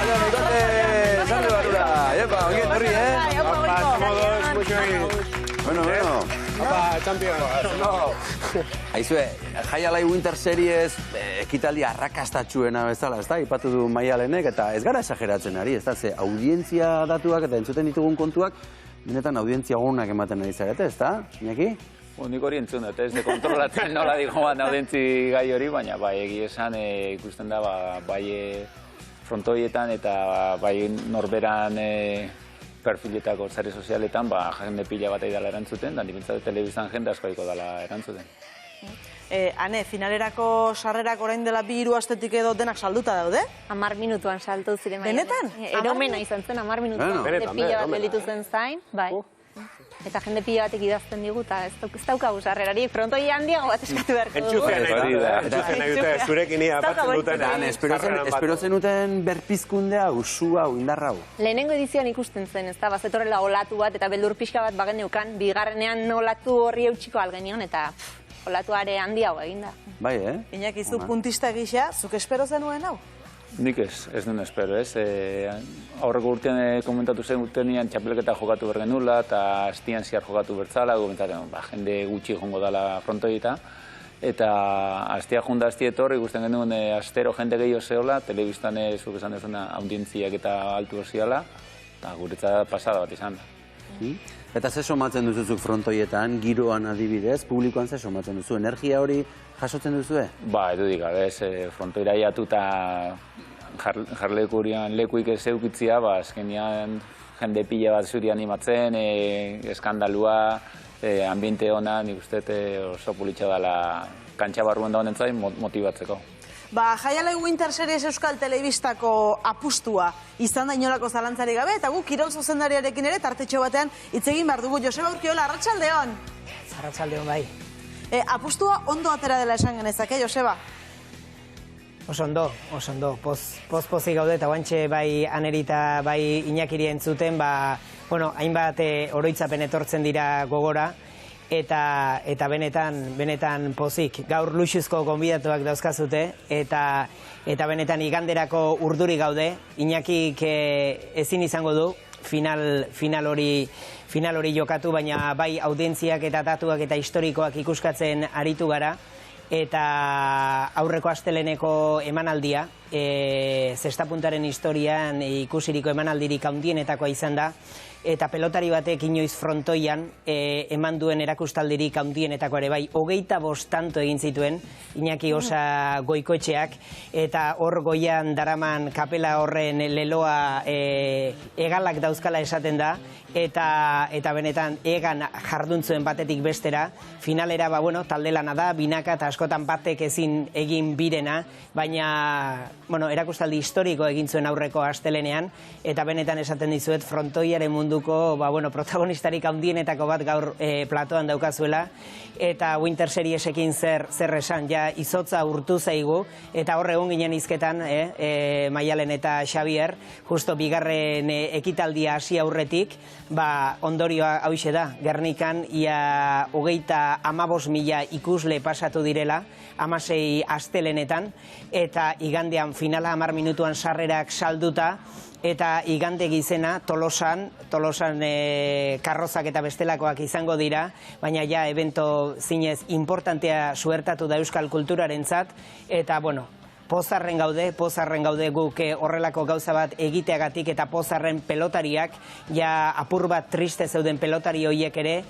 Bueno, Nicote, salve barura. Epa, ongi etorri, Bueno. Apa, champion. Aizue, Jaialai Winter Series ekitaldi arrakastatxuena bezala, ez da? Ipatu du Maialenek, eta ez gara esageratzen ari, ez da? Ze audientzia datuak eta entzuten ditugun kontuak, benetan audientzia gunak ematen ari zarete, ez da? Iñaki? Nik hori entzun dut, ez de kontrolatzen nola digoan audientzi gai hori, baina bai egia esan ikusten da bai frontoietan eta bai norberan perfiletako sare sozialetan jende pila bat dela erantzuten, da nipentzat telebizan jende askoiko dela erantzuten. Ane, finalerako sarrerak orain dela 2-3 astetik edo denak salduta daude? 10 minutuan saltu ziren. Benetan? Eromena izan zen, 10 minutuan. Jende pila bat belitu zen zain, bai. Eta jende pila batek idazten digu, eta ez daukagu sarrerari, frontoi handiago bat eskatu beharko dugu. Entzufean nahi dute, zurekin batzen duten. Espero zenuten berpizkundea, usua, indarra hau? Lehenengo edizioan ikusten zen, ez da, bazetorrela olatu bat, eta beldur pixka bat bageneukan, bigarrenean olatu horri eutxiko algenion, eta olatuare handiago eginda. Bai, Iñaki, zu puntista gisa, zuk espero zenuen hau? Nik ez duen espero, ez. Aurreko urtean komentatu zen urtean txapelketa jokatu bergenula eta hastian zihar jokatu bertzala, jende gutxi jongo dela frontoieta. Eta hastia junda hastia etorri, ikusten genuen astero jende gehiago zehola, telebistan zuk esan dezuna audientziak eta altu ziala, eta guretzat pasada bat izan da. Eta ze somatzen duzuzuk frontoietan, giroan adibidez, publikoan ze somatzen duzu, energia hori jasotzen duzue? Edo gabe, frontoira iatu eta jarlekurian lekuik ez eukitzia, azkenean jende pila bat zuri animatzen, eskandalua, ambiente hona, nik uste oso pulitxa dela kantxa barruen da honen zain motibatzeko. Jaialai Winter Series Euskal Telebistako apustua izan da inolako zalantzari gabe, eta gu kirol zuzendariarekin ere tartetxo batean hitz egin behar dugu. Joseba Urkiola, arratsaldeon! Arratsaldeon, bai. Apustua ondo atera dela esan genezake, Joseba? Oso ondo. Pozik gaude, eta guantxe bai Anerita, bai Iñakiri entzuten, hainbat oroitzapen etortzen dira gogora, eta benetan pozik. Gaur luxuzko gonbidatuak dauzkazute, eta benetan iganderako urduri gaude. Iñakik ezin izango du final hori jokatu, baina bai audientziak eta datuak eta historikoak ikuskatzen aritu gara, eta aurreko asteleneko emanaldia, zestapuntaren historian ikusiriko emanaldirik handienetakoa izan da, eta pelotari batek inoiz frontoian eman duen erakustaldirik handienetako ere bai, 25 tanto egin zituen Iñaki Osa Goikoetxeak, eta hor goian daraman kapela horren leloa egalak dauzkala esaten da, eta benetan egan jarduntzuen batetik bestera, finalera talde lana da, binaka eta askotan batek ezin egin birena, baina erakustaldi historiko egin zuen aurreko astelenean, eta benetan esaten dizuet frontoiaren munduko protagonistarik handienetako bat gaur platoan daukazuela, eta Winter Seriesekin zer esan, ja izotza urtu zaigu, eta hor egon ginen izketan, Maialen eta Xabier, justo bigarren ekitaldia hasi aurretik, ondorioa hauxe da, Gernikan ia 35.000 ikusle pasatu direla, 16 astelenetan, eta igandean finala 10 minutuan sarrerak salduta, eta igande gizena Tolosan karrozak eta bestelakoak izango dira, baina ja evento zinez importantea suertatu da euskal kulturarentzat, eta pozarren gaude guk horrelako gauza bat egiteagatik, eta pozarren pelotariak, ja apur bat triste zeuden pelotari horiek ere,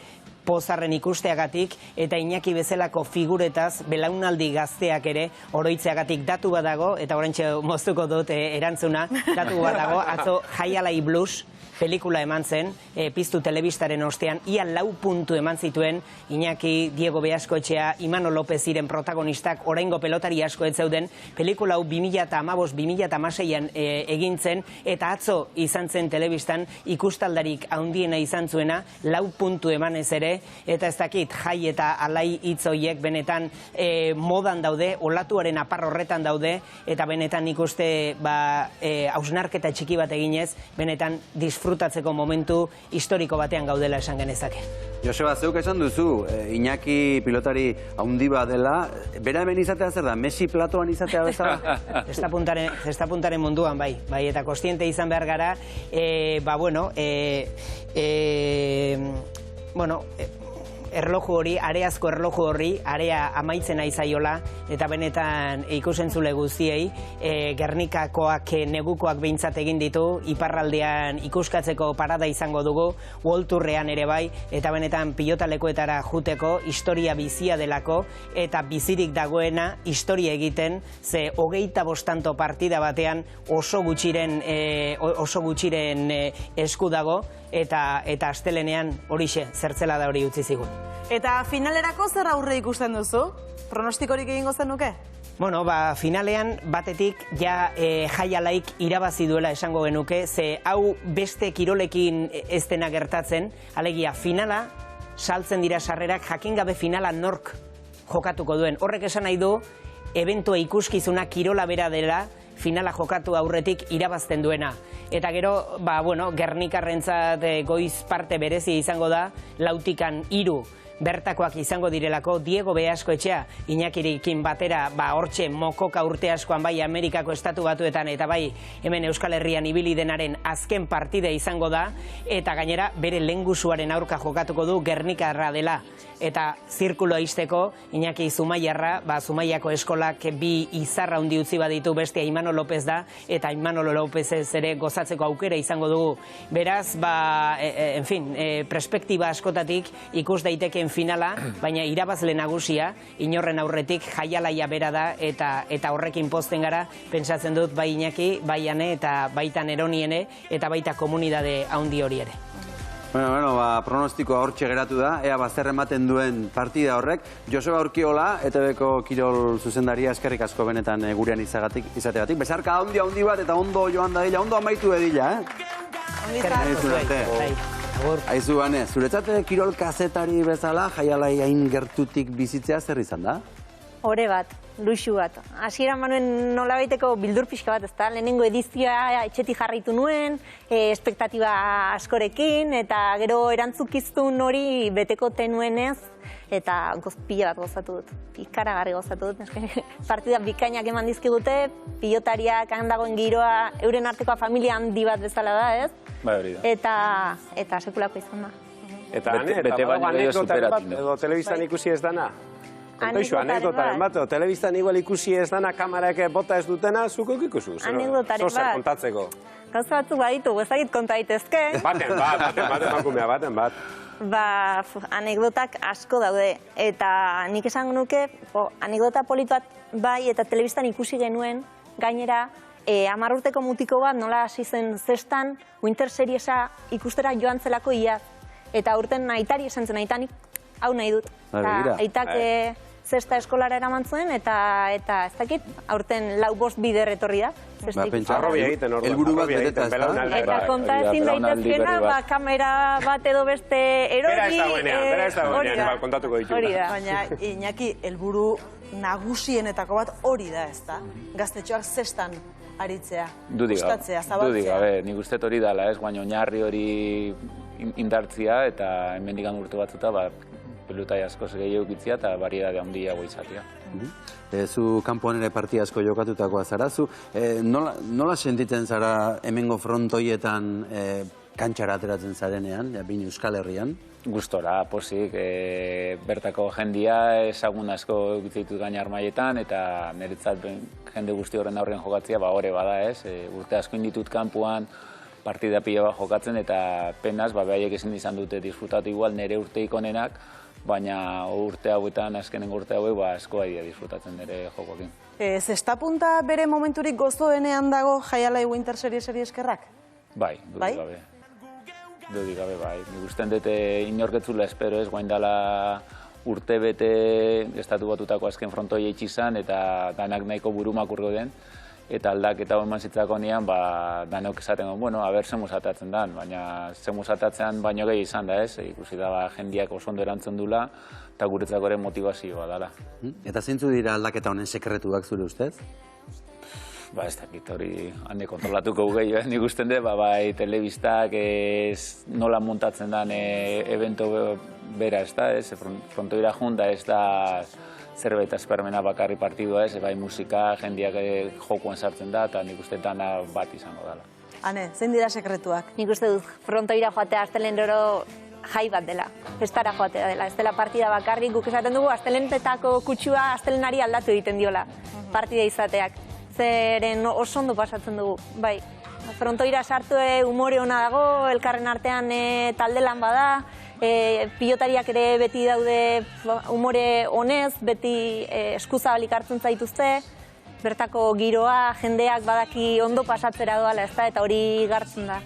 pozarren ikusteagatik, eta Iñaki bezalako figuretaz, belaunaldi gazteak ere, oroitzeagatik datu badago, eta oraintxe moztuko dut erantzuna, datu badago, atzo Jaialai Blues pelikula eman zen, piztu telebistaren ostean, ia 4 puntu eman zituen, Iñaki, Diego Beaskoetxea, Imano López ziren protagonistak, oraingo pelotari asko ez zeuden, pelikula hau 2015-2016an egin zen, eta atzo izan zen telebistan ikustaldarik handiena izan zuena, 4 puntu emanez ere, daude, eta ez dakit, jai eta alai hitz horiek benetan modan daude, olatuaren apar horretan daude, eta benetan nik uste hausnarketa txiki bat eginez, benetan disfrutatzeko momentu historiko batean gaudela esan genezake. Joseba, zeuk esan duzu, Iñaki pilotari haundi bat dela, bera hemen izatea zer da, Messi platoan izatea bezala? Zestapuntaren munduan, bai, eta kostiente izan behar gara, erloju hori, areazko erloju hori, area amaitzen aizaiola, eta benetan ikusentzule guztiei, Gernikakoak negukoak behintzat egin ditu, iparraldean ikuskatzeko parada izango dugu, World Tourrean ere bai, eta benetan pilotalekuetara juteko, historia bizia delako, eta bizirik dagoena historia egiten, ze 25 tanto partida batean oso gutxiren esku dago, eta astelenean horixe, zertzela da hori utzi zigun. Eta finalerako zer aurre ikusten duzu? Pronostikorik egingo zenuke? Bueno, finalean batetik ja jai alaik irabazi duela esango genuke, ze hau beste kirolekin ez dena gertatzen, alegia finala, saltzen dira sarrerak, jakin gabe finala nork jokatuko duen. Horrek esan nahi du, ebentua ikuskizuna kirola bera dela, finala jokatu aurretik irabazten duena. Eta gero, Gernikarrentzat goiz parte berezia izango da, 4-3 bertakoak izango direlako, Diego Beaskoetxea, Iñakirikin batera, hortxe mokoka urte askoan bai Amerikako estatu batuetan, eta bai hemen Euskal Herrian ibili denaren azken partide izango da, eta gainera bere lengusuaren aurka jokatuko du Gernikarra dela. Eta zirkuloa izteko, Iñaki Zumaiarra, Zumaiako eskolak bi izarra handi utzi baditu, bestea Imanol López da, eta Imanol López ere gozatzeko aukera izango dugu. Beraz, perspektiba askotatik ikus daitekeen finala, baina irabazle nagusia, inorren aurretik jaialaia bera da, eta horrekin pozten gara, pentsatzen dut bai Iñaki, bai Ane, eta baita Neroniene, eta baita komunidade handi hori ere. Pronostikoa hortxe geratu da, ea zer ematen duen partida horrek. Joseba Urkiola, ETV-ko kirol zuzendaria, eskerrik asko benetan gurean izategatik. Besarka handi bat eta ondo joan da dila, ondo amaitu edila, Aizu, Ane, zuretzat kirol kazetari bezala, jaialai hain gertutik bizitzea zer izan da? Hore bat, luxu bat. Hasieran manuen nolabaiteko bildur pixka bat, ezta? Lehenengo edizioa etxetik jarraitu nuen, espektatiba askorekin, eta gero erantzukizun hori beteko tenuenez, eta pila bat gozatu dut. Ikaragarri gozatu dut. Partida bikainak eman dizkigute, pilotariak handagoen giroa, euren artekoa familia handi bat bezala da, ez? Bai, hori da. Eta sekulako izan da. Eta anekdotaren bat, edo telebistan ikusi ez dana? Kontoixo, anekdotaren bat, telebistan igual ikusi ez dana, kamerak bota ez dutena, zuko ikusu? Anekdotaren bat. Kontatzeko. Gauza batzuk baditu, ezagit konta daitezke. Baten bat. Anekdotak asko daude, eta nik esango nuke, anekdota polit bat bai, eta telebistan ikusi genuen, gainera, 10 urteko mutiko bat nola hasi zen zestan, Winter Seriesa ikustera joan zelako iaz. Eta urten aitari esan zen, aitanik hau nahi dut. Aitak zesta eskolara eraman zuen, eta ez dakit, aurten 4-5 bider etorri da. Arrobia egiten orduan. Elburu bat beteta, ez da? Eta konta ezin daitezkena, kamera bat edo beste erori. Bera ez dagoenean, kontatuko ditu. Baina, Iñaki, helburu nagusienetako bat hori da, ez da? Gaztetxoak zestan aritzea, gustatzea, zabaltzea. Nik uste hori dala, ez, baina oinarri hori indartzia, eta hemendik urte batzuta, pelotai asko gehiago ukitzia eta variedade handiago izatea. Zu kanpoan ere partia asko jokatutakoa zara, zu nola sentitzen zara hemengo frontoietan kantxara ateratzen zarenean, bin Euskal Herrian? Gustora, posik, bertako jendia ezagun asko ukitzeitu gaina armaietan, eta niretzat jende guzti horren aurrean jokatzea, hori bada ez, urte asko inditut kanpoan, partida pila bat jokatzen, eta penaz, behaiek ezin izan dute disfrutatu igual nire urteik onenak, baina urte hauetan, azkenengo urte hauek, asko aidea disfrutatzen nire jokoekin. Zestapunta bere momenturik gozoenean dago jaialai Winter Series eskerrak? Bai, dudik gabe. Dudik gabe, bai. Nik usten dute inorketzula espero ez, guain dala urte bete estatu batutako azken frontoia itxizan, eta danak nahiko burumakur gauden. eta aldaketa eman zitzako nian, danok esaten guen, bueno, aber zemuz atatzen dan, baina zemuz atatzean baino gehi izan da, ez? Ikusi da, jendiak oso ondo erantzun dula, eta guretzako ere motivazioa dela. Eta zeintzu dira aldaketa honen sekretuak zure ustez? Ez dakit hori hande kontrolatuko gehi, nik usten dut, bai, telebistak nola montatzen den evento bera, ez da, ez? Frontoira junda ez da zerbait aspermena bakarri partidua, ez? Bai, musika, jendiak jokoan sartzen da, eta nik uste dana bat izango dela. Ane, zein dira sekretuak? Nik uste dut frontoira joatea astelen oro jai bat dela, festara joatea dela, ez dela partida bakarrik, guk esaten dugu astelenetako kutsua astelenari aldatu egiten diola, partida izateak. Zeren oso ondo pasatzen dugu, bai. Frontoira sartu umore ona dago, elkarren artean talde lan bada, pilotariak ere beti daude umore honez, beti eskuzabalik hartzen zaituzte, bertako giroa, jendeak badaki ondo pasatzera doala, ez da, eta hori gartzen da.